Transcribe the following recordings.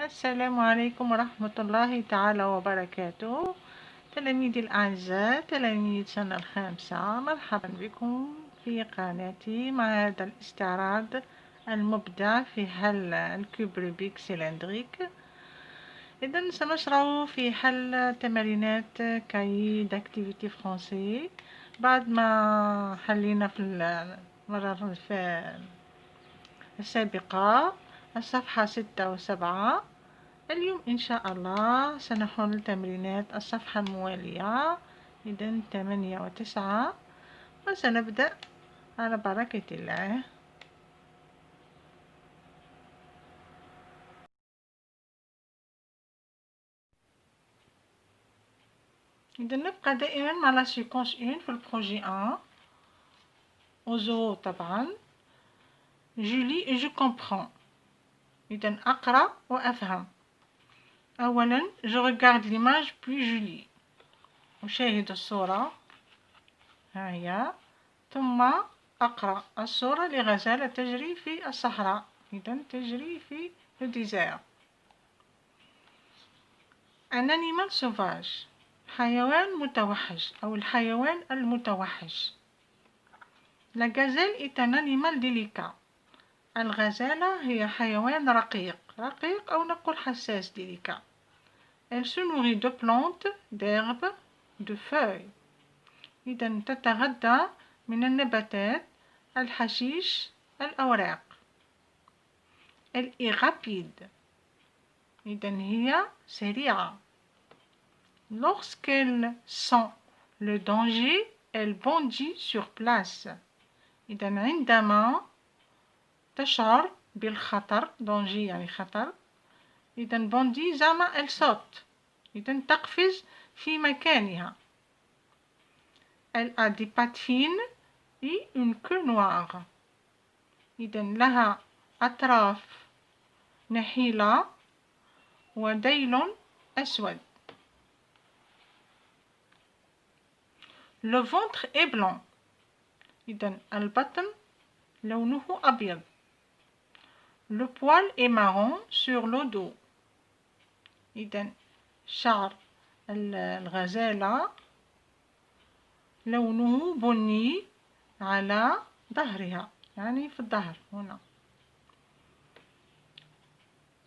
السلام عليكم ورحمة الله تعالى وبركاته. تلاميذي الأعزاء، تلاميذ سنة الخامسة، مرحبا بكم في قناتي مع هذا الاستعراض المبدع في حل الكوب روبيك سيلندريك. إذن سنشرع في حل تمارينات كاي داكتيفيتي فرونسي بعد ما حلينا في المرة السابقة الصفحة 6 و7. اليوم إن شاء الله سنحل تمرينات الصفحة الموالية، إذن 8 و9، وسنبدأ على بركة الله. إذن نبقى دائما مع لا سيكونس 1 في البروجي 1 وزو طبعا. جولي et je comprends. إذن أقرأ وأفهم. أولا je regarde l'image puis je lis. أشاهد الصورة، ها هي، ثم أقرأ الصورة لغزالة تجري في الصحراء، إذن تجري في le désert. Un animal sauvage، حيوان متوحش أو الحيوان المتوحش. La gazelle est un animal délicat. الغزالة هي حيوان رقيق أو نقول حساس délicat. Elle se nourrit de plantes, d'herbes, de feuilles. إذن تتغذى من النباتات، الحشيش، الأوراق. Elle est rapide. إذن هي سريعة. Lorsqu'elle sent le danger, elle bondit sur place. إذن عندما تشعر بالخطر، danger يعني خطر، إذن bondit زعما elle saute، إذن تقفز في مكانها. Elle a des pattes fines et une queue noire. إذن لها أطراف نحيلة وديل أسود. Le ventre est blanc. إذن البطن لونه أبيض. Le poil est marron sur le dos. إذن شعر الغزالة لونه بني على ظهرها، يعني في الظهر هنا.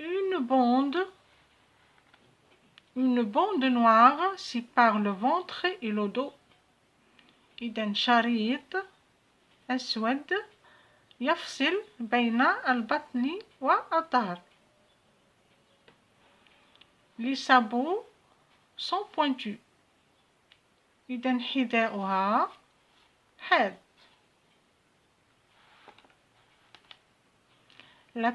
Une bande noire sépare le ventre et le dos. إذن شريط أسود يفصل بين البطن والظهر. Les sabots sont pointus. إذن حذاؤها حاد. La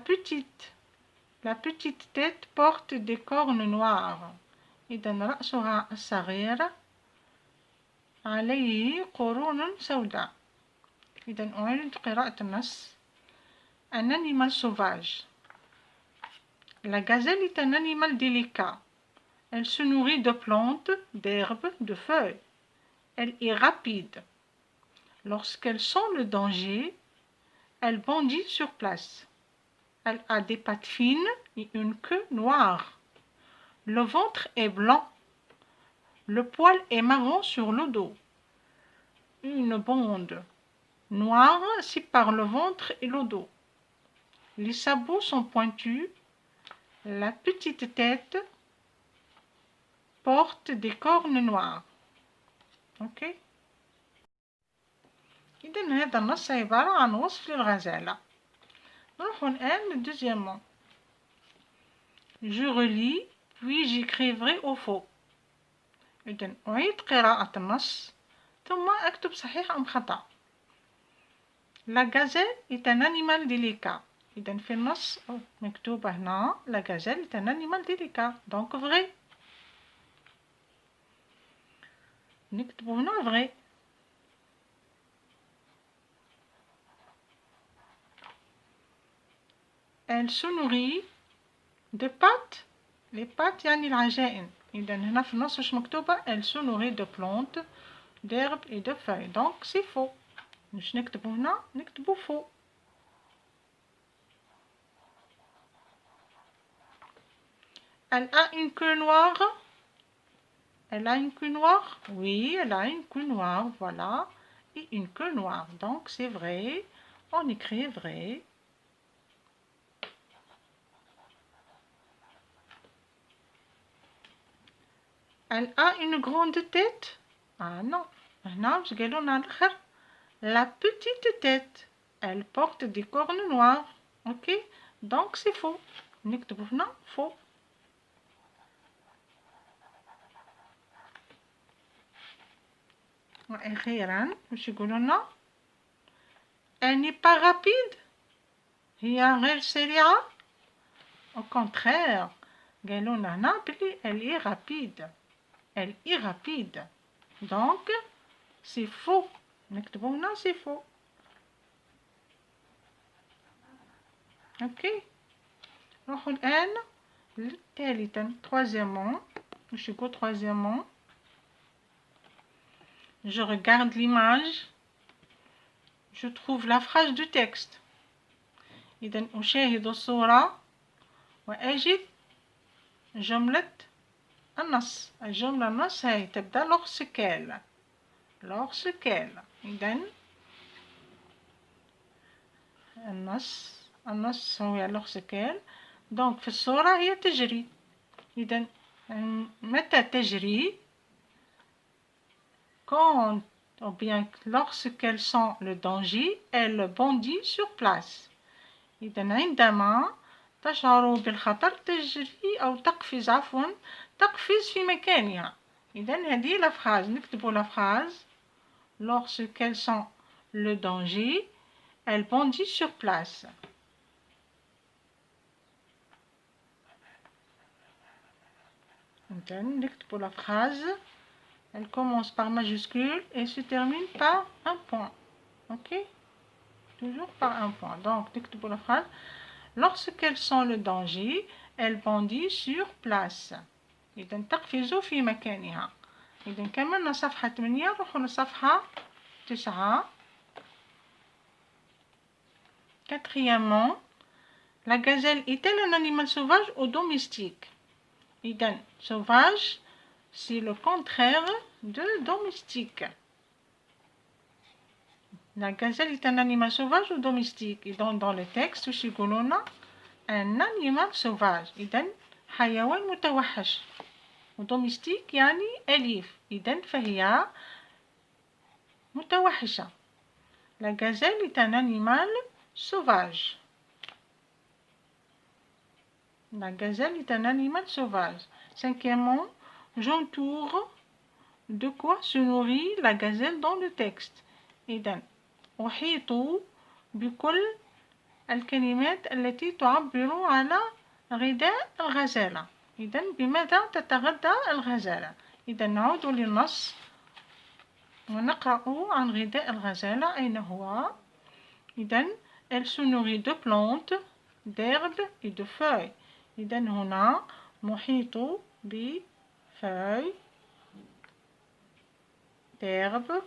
petite tête porte des cornes noires. إذن رأسها الصغير عليه قرون سوداء. إذن أعيد قراءة النص. Un animal sauvage. La gazelle est un animal délicat. Elle se nourrit de plantes, d'herbes, de feuilles. Elle est rapide. Lorsqu'elle sent le danger, elle bondit sur place. Elle a des pattes fines et une queue noire. Le ventre est blanc. Le poil est marron sur le dos. Une bande noire sépare le ventre et le dos. Les sabots sont pointus. La petite tête porte des cornes noires. Ok. إذن هذا النص عبارة عن وصف للغزالة. نروح الآن للدوزيام. Je relis puis j'écrirai au faux. إذن أعيد قراءة النص ثم أكتب صحيح أم خطأ. La gazelle est un animal délicat. إذن في النص مكتوب هنا La gazelle est un animal délicat. Donc vrai. نكتب هنا vrai. Elle se nourrit de pâtes. Les pâtes يعني العجائن. إذن هنا في النص مش مكتوبة Elle se nourrit de plantes, d'herbes et de feuilles. Donc c'est faux. مش نكتبه هنا، نكتبه faux. Elle a une queue noire. Elle a une queue noire? Oui, elle a une queue noire, voilà. Et une queue noire, donc c'est vrai. On écrit vrai. Elle a une grande tête? Ah non. هنا واش قالوا لنا الآخر؟ La petite tête. Elle porte des cornes noires. Ok? Donc c'est faux. نكتبوا هنا faux. وأخيرا واش يقولوا لنا؟ Elle n'est pas rapide. هي غير سريعة. Au contraire. قالوا لنا هنا بلي elle est rapide. Elle est rapide. Donc c'est faux. نكتبوا هنا c'est faux. Ok. نروحوا الآن للثالثة. Troisièmement. واش يقول troisièmement? Je regarde l'image. Je trouve la phrase du texte. إذا أشاهد الصورة وأجد جملة النص. الجملة النص هاي تبدأ lorsqu'elle. إذا النص هو lorsqu'elle. donc في الصورة هي تجري. إذا متى تجري؟ quand ou bien lorsqu'elle sent le danger, elle bondit sur place. إذا عندما تشعر بالخطر تجري أو تقفز تقفز في مكانها. إذا هذه لا phrase. نكتبوا لا phrase. Lorsqu'elle sent le danger, elle bondit sur place. إذا نكتبوا la phrase. Elle commence par majuscule et se termine par un point. Ok? Toujours par un point. Donc, نكتبوا la phrase. Lorsqu'elle sent le danger, elle bondit sur place. إذا تقفز في مكانها. إذا كملنا صفحة 8 نروحوا لصفحة 9. Quatrièmement, la gazelle est-elle un animal sauvage ou domestique? إذا sauvage, c'est le contraire de domestique. La gazelle est un animal sauvage ou domestique? Et donc dans le texte واش يقولوا لنا؟ un animal sauvage. إذا حيوان متوحش. ودوميستيك يعني أليف. إذا فهي متوحشة. La gazelle est un animal sauvage. La gazelle est un animal sauvage. Cinquièmement, j'entoure de quoi se nourrit la gazelle dans le texte. إذا أحيط بكل الكلمات التي تعبر على غذاء الغزالة. إذا بماذا تتغذى الغزالة؟ إذا نعود للنص ونقرأ عن غذاء الغزالة. أين هو؟ إذا elle se nourrit de plantes, d'herbes et de feuilles. إذا هنا محيط بفeuilles d'herbes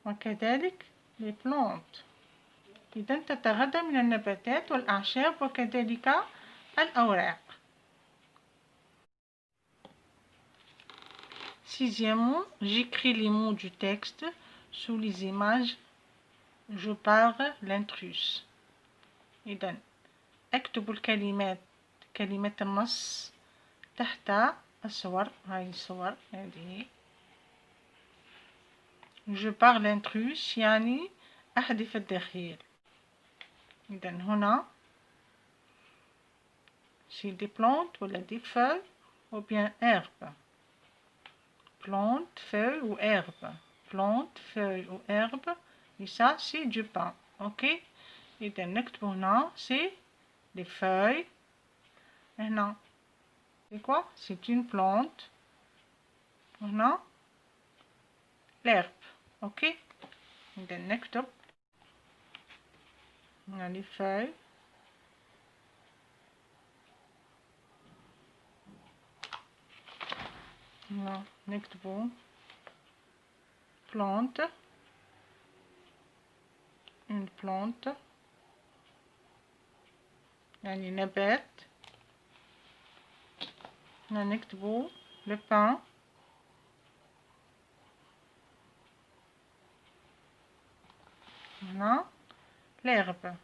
وكذلك les plantes. إذا تتغذى من النباتات والأعشاب وكذلك الأوراق. Sixièmement, j'écris les mots du texte sous les images. Je parle l'intrus. إذا اكتبوا الكلمات كلمات النص تحت الصور. هاي الصور هذه. Je parle l'intrus يعني أحذف الدخيل. إذا هنا c'est des plantes ولا des feuilles ou bien herbes. Plantes, feuilles ou herbes. Plantes, feuilles ou herbes. Et ça c'est du pain. Ok? إذا نكتب هنا c'est des feuilles. هنا c'est quoi? C'est une plante. هنا l'herbe. Ok? إذا نكتب هنا les feuilles. هنا نكتبو plante. Une plante يعني نبات. نكتبو le pain. Voilà, l'herbe.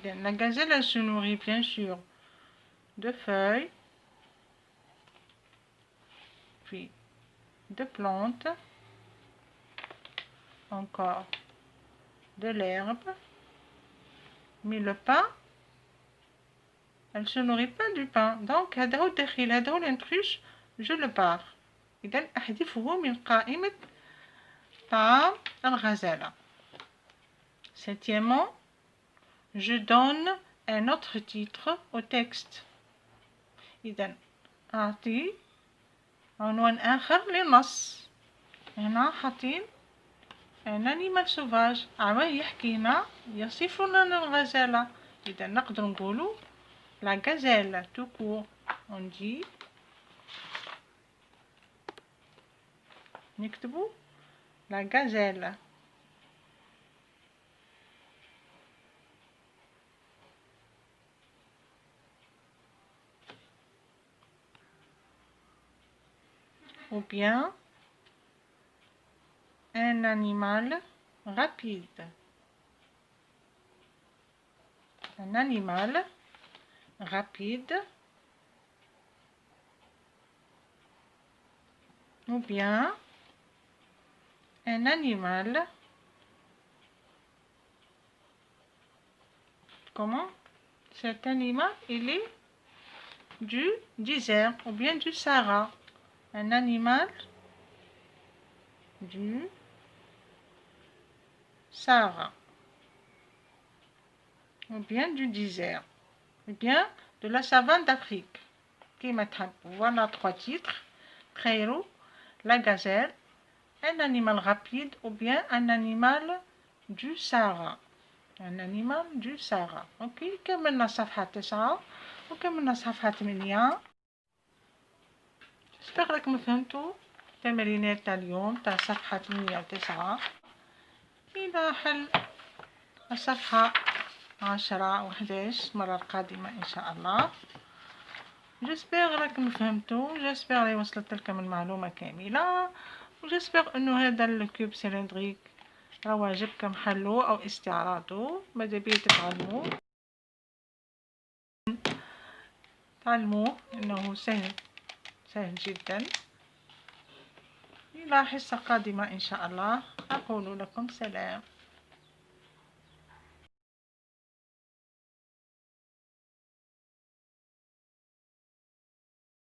La gazelle, elle se nourrit bien sûr de feuilles, puis de plantes, encore de l'herbe. Mais le pain, elle se nourrit pas du pain. Donc هذا هو الدخيل، هذا هو الانتريش جو لو بار. إذا أحذفه من قائمة طعام الغزالة. Septièmement, je donne un autre titre au texte. إذا أعطي عنوان آخر للنص. هنا حاطين un animal sauvage. عواه يحكينا يصف لنا الغزالة. إذا نقدر نقولو la gazelle tout court. On dit نكتبو la gazelle. Ou bien un animal rapide. Un animal rapide. Ou bien un animal, comment? Cet animal, il est du désert ou bien du Sahara. Un animal du Sahara ou bien du désert ou bien de la savane d'Afrique. Voilà 3 titres. Khayru, la gazelle, un animal rapide ou bien un animal du Sahara. Un animal du Sahara. اوكي، كملنا صفحة 9 وكملنا صفحة 8. جسبر راكم فهمتوا تمرينات تاع اليوم تاع صفحة 8 و 9. إلى حل الصفحة 10 و 11 المرة القادمة إن شاء الله. جسبر راكم فهمتوا، جسبر لي وصلت لكم المعلومة كاملة، وجسبر انه هذا الكوب سيلندريك راه واجبكم حلو او استعراضه. ماذا بيه تعلموه انه سهل جدا. الى حصة قادمة ان شاء الله. اقول لكم سلام.